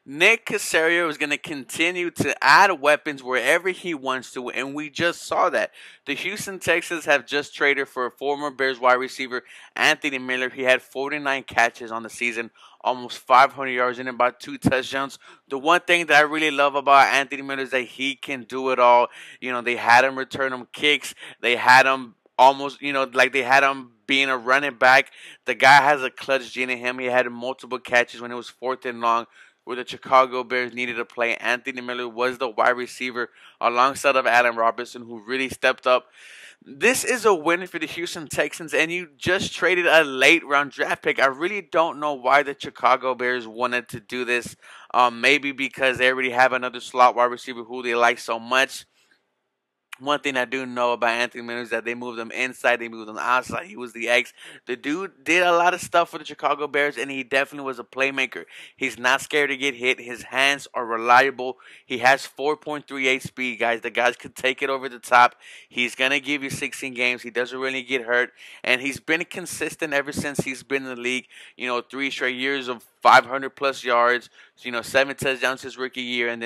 Nick Casario is going to continue to add weapons wherever he wants to, and we just saw that. The Houston Texans have just traded for former Bears wide receiver Anthony Miller. He had 49 catches on the season, almost 500 yards and about 2 touchdowns. The one thing that I really love about Anthony Miller is that he can do it all. They had him return him kicks. They had him almost, like they had him being a running back. The guy has a clutch gene in him. He had multiple catches when it was fourth and long, where the Chicago Bears needed to play. Anthony Miller was the wide receiver alongside of Adam Robinson, who really stepped up. This is a win for the Houston Texans, and you just traded a late round draft pick. I really don't know why the Chicago Bears wanted to do this. Maybe because they already have another slot wide receiver who they like so much. One thing I do know about Anthony Miller is that they moved him inside, they moved him outside. He was the X. The dude did a lot of stuff for the Chicago Bears, and he definitely was a playmaker. He's not scared to get hit. His hands are reliable. He has 4.38 speed, guys. The guys could take it over the top. He's going to give you 16 games. He doesn't really get hurt, and he's been consistent ever since he's been in the league. 3 straight years of 500-plus yards, 7 touchdowns his rookie year, and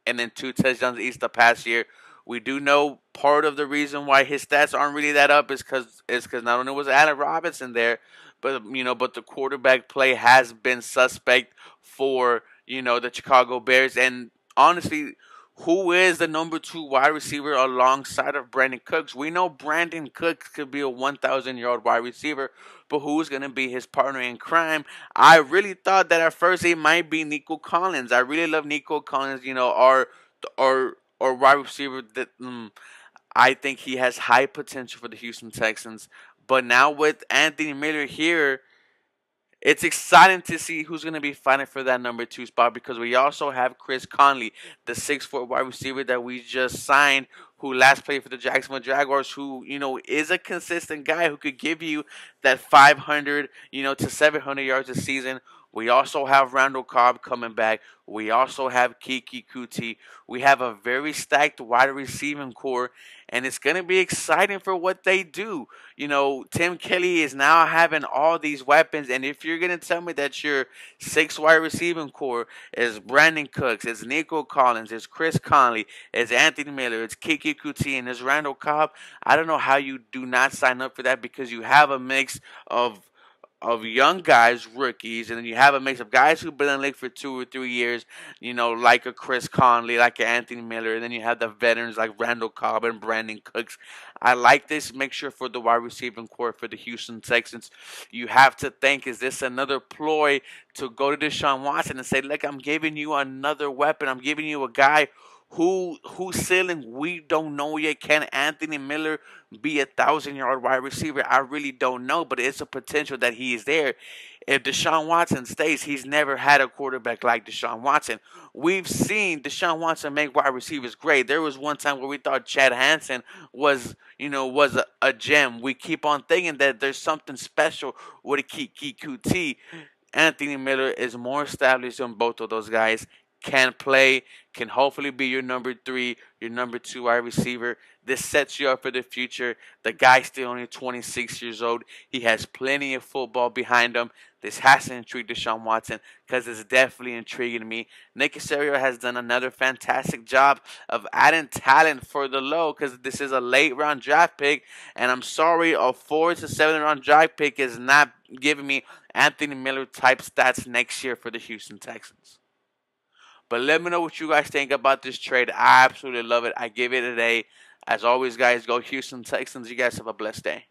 then 2 touchdowns each the past year. We do know part of the reason why his stats aren't really that up is because not only was Allen Robinson there, but the quarterback play has been suspect for the Chicago Bears. And honestly, who is the number 2 wide receiver alongside of Brandon Cooks? We know Brandon Cooks could be a 1,000-yard wide receiver, but who's going to be his partner in crime? I really thought that at first it might be Nico Collins. I really love Nico Collins. Or wide receiver that I think he has high potential for the Houston Texans. But now with Anthony Miller here, it's exciting to see who's going to be fighting for that number 2 spot, because we also have Chris Conley, the 6'4" wide receiver that we just signed, who last played for the Jacksonville Jaguars, who, is a consistent guy who could give you that 500, to 700 yards a season. We also have Randall Cobb coming back. We also have Kiki Kuti. We have a very stacked wide receiving core, and it's going to be exciting for what they do. Tim Kelly is now having all these weapons, and if you're going to tell me that your 6 wide receiving core is Brandon Cooks, it's Nico Collins, it's Chris Conley, it's Anthony Miller, it's Kiki Kuti, and it's Randall Cobb, I don't know how you do not sign up for that, because you have a mix of young guys, rookies, and then you have a mix of guys who've been in the league for 2 or 3 years, like a Chris Conley, like an Anthony Miller, and then you have the veterans like Randall Cobb and Brandon Cooks. I like this mixture for the wide receiving core for the Houston Texans. You have to think, is this another ploy to go to Deshaun Watson and say, look, I'm giving you another weapon. I'm giving you a guy who's ceiling we don't know yet. Can Anthony Miller be 1,000-yard wide receiver? I really don't know, but it's a potential that he is there. If Deshaun Watson stays, he's never had a quarterback like Deshaun Watson. We've seen Deshaun Watson make wide receivers great. There was one time where we thought Chad Hansen was a gem. We keep on thinking that there's something special with Kiki Kuti. Anthony Miller is more established than both of those guys. Can play, can hopefully be your number 3, your number 2 wide receiver. This sets you up for the future. The guy's still only 26 years old. He has plenty of football behind him. This has to intrigue Deshaun Watson, because it's definitely intriguing me. Nick Casario has done another fantastic job of adding talent for the low, because this is a late round draft pick, and I'm sorry, a 4 to 7 round draft pick is not giving me Anthony Miller type stats next year for the Houston Texans. But let me know what you guys think about this trade. I absolutely love it. I give it an A. As always, guys, go Houston Texans. You guys have a blessed day.